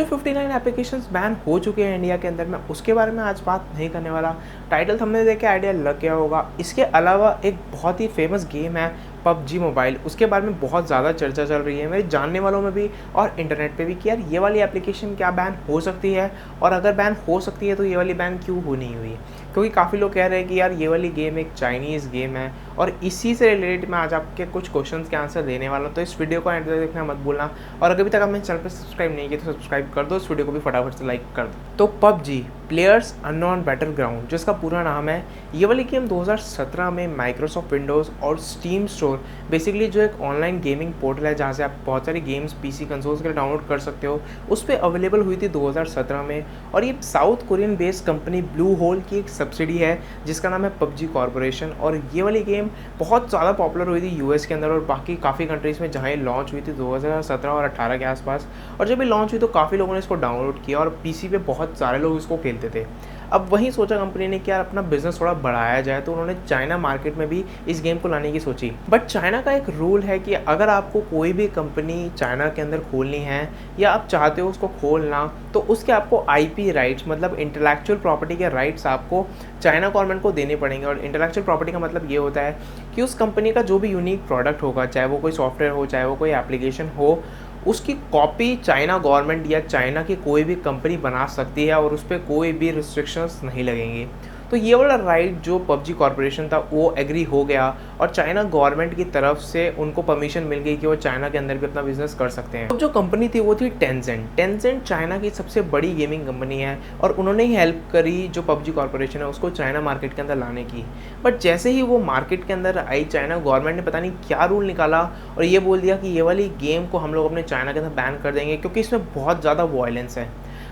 जो 59 applications ban हो चुके हैं इंडिया के अंदर, मैं उसके बारे में आज बात नहीं करने वाला। टाइटल थंबनेल देख के आइडिया लग गया होगा। इसके अलावा एक बहुत ही फेमस गेम है पबजी मोबाइल, उसके बारे में बहुत ज़्यादा चर्चा चल रही है मेरे जानने वालों में भी और इंटरनेट पे भी कि यार ये वाली एप्लीकेशन क्या बैन हो सकती है, और अगर बैन हो सकती है तो ये वाली बैन क्यों हो नहीं हुई। क्योंकि काफ़ी लोग कह रहे हैं कि यार ये वाली गेम एक चाइनीज़ गेम है, और इसी से रिलेटेड मैं आज आपके कुछ क्वेश्चंस के आंसर देने वाला हूँ। तो इस वीडियो को एंड तक देखना मत भूलना, और अगर अभी तक आपने चैनल पर सब्सक्राइब नहीं किया तो सब्सक्राइब कर दो, इस वीडियो को भी फटाफट से लाइक कर दो। तो पबजी प्लेयर्स अननोन बैटलग्राउंड, जिसका पूरा नाम है, ये वाली गेम 2017 में माइक्रोसॉफ्ट विंडोज़ और स्टीम स्टोर, बेसिकली जो एक ऑनलाइन गेमिंग पोर्टल है जहाँ से आप बहुत सारी गेम्स पीसी कंसोल्स के लिए डाउनलोड कर सकते हो, उस पर अवेलेबल हुई थी 2017 में। और ये South Korean based company Blue Hole की एक सब्सिडी है जिसका नाम है पबजी कॉर्पोरेशन। और ये वाली गेम बहुत ज़्यादा पॉपुलर हुई थी यूएस के अंदर और बाकी काफ़ी कंट्रीज़ में जहाँ ये लॉन्च हुई थी 2017 और 18 के आसपास। और जब ये लॉन्च हुई तो काफ़ी लोगों ने इसको डाउनलोड किया और पीसी पे बहुत सारे लोग इसको खेलते थे। अब वहीं सोचा कंपनी ने कि यार अपना बिजनेस थोड़ा बढ़ाया जाए, तो उन्होंने चाइना मार्केट में भी इस गेम को लाने की सोची। बट चाइना का एक रूल है कि अगर आपको कोई भी कंपनी चाइना के अंदर खोलनी है या आप चाहते हो उसको खोलना, तो उसके आपको आईपी राइट्स, मतलब इंटेलेक्चुअल प्रॉपर्टी के राइट्स आपको चाइना गवर्नमेंट को देने पड़ेंगे। और इंटेलेक्चुअल प्रॉपर्टी का मतलब ये होता है कि उस कंपनी का जो भी यूनिक प्रोडक्ट होगा, चाहे वो कोई सॉफ्टवेयर हो, चाहे वो कोई एप्लीकेशन हो, उसकी कॉपी चाइना गवर्नमेंट या चाइना की कोई भी कंपनी बना सकती है और उस पर कोई भी रिस्ट्रिक्शंस नहीं लगेंगे। तो ये वाला राइट जो पबजी कॉर्पोरेशन था वो एग्री हो गया, और चाइना गवर्नमेंट की तरफ से उनको परमिशन मिल गई कि वो चाइना के अंदर भी अपना बिजनेस कर सकते हैं। अब जो कंपनी थी वो थी टेंसेंट चाइना की सबसे बड़ी गेमिंग कंपनी है, और उन्होंने ही हेल्प करी जो पबजी कॉर्पोरेशन है उसको चाइना मार्केट के अंदर लाने की। बट जैसे ही वो मार्केट के अंदर आई, चाइना गवर्नमेंट ने पता नहीं क्या रूल निकाला और ये बोल दिया कि ये वाली गेम को हम लोग अपने चाइना के अंदर बैन कर देंगे क्योंकि इसमें बहुत ज़्यादा वायलेंस है।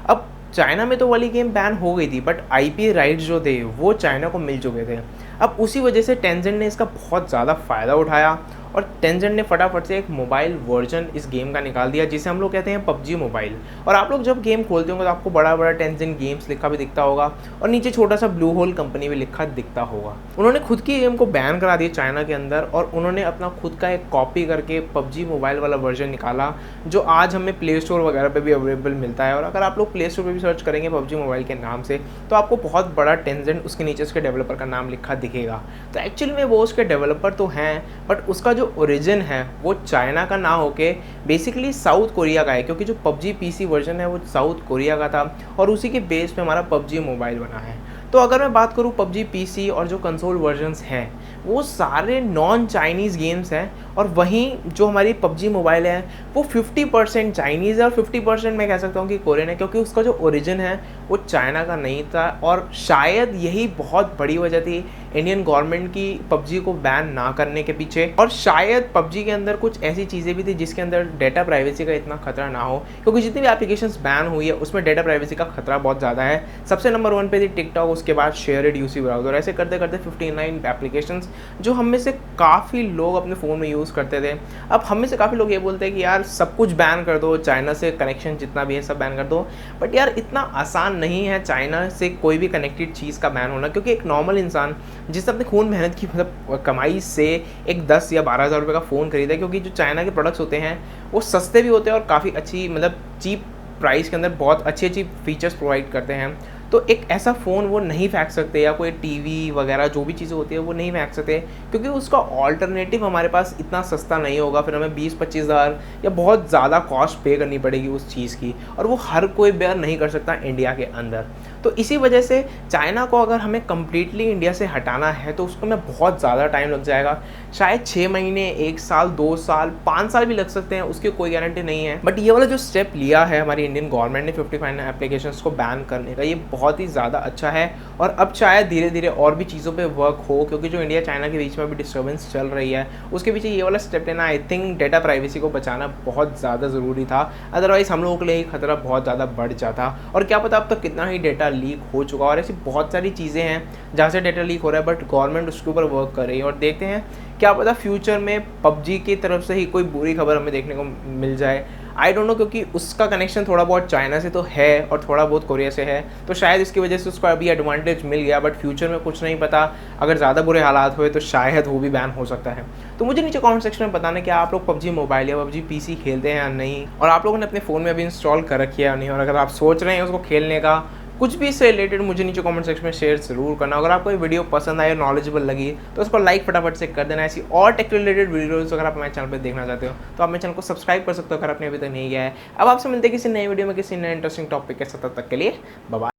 अब चाइना में तो वाली गेम बैन हो गई थी, बट आईपी राइट्स जो थे वो चाइना को मिल चुके थे। अब उसी वजह से टेंसेंट ने इसका बहुत ज़्यादा फ़ायदा उठाया और टेंसेंट ने फटाफट से एक मोबाइल वर्जन इस गेम का निकाल दिया जिसे हम लोग कहते हैं पबजी मोबाइल। और आप लोग जब गेम खोलते होंगे तो आपको बड़ा बड़ा टेंसेंट गेम्स लिखा भी दिखता होगा और नीचे छोटा सा ब्लू होल कंपनी भी लिखा दिखता होगा। उन्होंने खुद की गेम को बैन करा दिया चाइना के अंदर, और उन्होंने अपना खुद का एक कॉपी करके पबजी मोबाइल वाला वर्जन निकाला जो आज हमें प्ले स्टोर वगैरह पे भी अवेलेबल मिलता है। और अगर आप लोग प्ले स्टोर पे भी सर्च करेंगे पबजी मोबाइल के नाम से तो आपको बहुत बड़ा टेंसेंट उसके नीचे उसके डेवलपर का नाम लिखा दिखेगा। तो एक्चुअली में वो उसके डेवलपर तो हैं, बट उसका जो ओरिजिन है वो चाइना का ना होके बेसिकली साउथ कोरिया का है, क्योंकि जो पबजी पीसी वर्जन है वो साउथ कोरिया का था और उसी के बेस पे हमारा पबजी मोबाइल बना है। तो अगर मैं बात करूँ पबजी पीसी और जो कंसोल वर्जन्स हैं वो सारे नॉन चाइनीज़ गेम्स हैं, और वहीं जो हमारी पबजी मोबाइल है वो 50% चाइनीज़ है और 50% मैं कह सकता हूँ कि कोरियन है, क्योंकि उसका जो ओरिजिन है वो चाइना का नहीं था। और शायद यही बहुत बड़ी वजह थी इंडियन गवर्नमेंट की पबजी को बैन ना करने के पीछे। और शायद पबजी के अंदर कुछ ऐसी चीज़ें भी थी जिसके अंदर डेटा प्राइवेसी का इतना खतरा ना हो, क्योंकि जितनी भी एप्लीकेशंस बैन हुई है उसमें डेटा प्राइवेसी का खतरा बहुत ज़्यादा है। सबसे नंबर 1 पे थी टिकटॉक, उसके बाद शेयर्ड यूसी ब्राउज़र, ऐसे करते करते 59 एप्लीकेशंस जो हम में से काफ़ी लोग अपने फ़ोन में यूज़ करते थे। अब हम में से काफ़ी लोग ये बोलते हैं कि यार सब कुछ बैन कर दो, चाइना से कनेक्शन जितना भी है सब बैन कर दो। बट यार इतना आसान नहीं है चाइना से कोई भी कनेक्टेड चीज़ का बैन होना, क्योंकि एक नॉर्मल इंसान जिसने अपने खून मेहनत की मतलब कमाई से एक 10 या 12 हज़ार रुपये का फ़ोन खरीदा है, क्योंकि जो चाइना के प्रोडक्ट्स होते हैं वो सस्ते भी होते हैं और काफ़ी अच्छी मतलब चीप प्राइस के अंदर बहुत अच्छी अच्छी फीचर्स प्रोवाइड करते हैं। तो एक ऐसा फ़ोन वो नहीं फेंक सकते, या कोई टीवी वगैरह जो भी चीज़ें होती है वो नहीं फेंक सकते, क्योंकि उसका ऑल्टरनेटिव हमारे पास इतना सस्ता नहीं होगा। फिर हमें 20-25 हज़ार या बहुत ज़्यादा कॉस्ट पे करनी पड़ेगी उस चीज़ की, और वो हर कोई बेयर नहीं कर सकता इंडिया के अंदर। तो इसी वजह से चाइना को अगर हमें कम्प्लीटली इंडिया से हटाना है तो उसको में बहुत ज़्यादा टाइम लग जाएगा। शायद 6 महीने, 1 साल, 2 साल, 5 साल भी लग सकते हैं, उसकी कोई गारंटी नहीं है। बट ये वाला जो स्टेप लिया है हमारी इंडियन गवर्नमेंट ने 55 एप्लीकेशंस को बैन करने का, ये बहुत ही ज़्यादा अच्छा है। और अब शायद धीरे धीरे और भी चीज़ों पे वर्क हो, क्योंकि जो इंडिया चाइना के बीच में भी डिस्टर्बेंस चल रही है उसके पीछे ये वाला स्टेप लेना, आई थिंक डेटा प्राइवेसी को बचाना बहुत ज़्यादा ज़रूरी था। अदरवाइज़ हम लोगों के लिए खतरा बहुत ज़्यादा बढ़ जाता, और क्या पता अब तक कितना ही डेटा लीक हो चुका। और ऐसी बहुत सारी चीज़ें हैं जहाँ से डेटा लीक हो रहा है, बट गवर्नमेंट उसके ऊपर वर्क कर रही है। और देखते हैं क्या पता फ्यूचर में पबजी की तरफ से ही कोई बुरी खबर हमें देखने को मिल जाए। आई डोंट नो, क्योंकि उसका कनेक्शन थोड़ा बहुत चाइना से तो है और थोड़ा बहुत कोरिया से है, तो शायद इसकी वजह से उसको अभी एडवांटेज मिल गया, बट फ्यूचर में कुछ नहीं पता, अगर ज़्यादा बुरे हालात हुए तो शायद वो भी बैन हो सकता है। तो मुझे नीचे कमेंट सेक्शन में बताना कि आप लोग पबजी मोबाइल या पबजी पीसी खेलते हैं या नहीं, और आप लोगों ने अपने फ़ोन में अभी इंस्टॉल कर रखी है या नहीं, और अगर आप सोच रहे हैं उसको खेलने का, कुछ भी इससे रिलेटेड मुझे नीचे कमेंट सेक्शन में शेयर जरूर करना। अगर आपको ये वीडियो पसंद आई और नॉलेजेबल लगी तो उसको लाइक फटाफट से कर देना। ऐसी और टेक रिलेटेड वीडियोस अगर आप हमारे चैनल पर देखना चाहते हो तो आप मेरे चैनल को सब्सक्राइब कर सकते हो अगर आपने अभी तक नहीं किया है। अब आपसे मिलते हैं किसी नई वीडियो में किसी नए इंटरेस्टिंग टॉपिक के साथ, तब तक के लिए बाय बाय।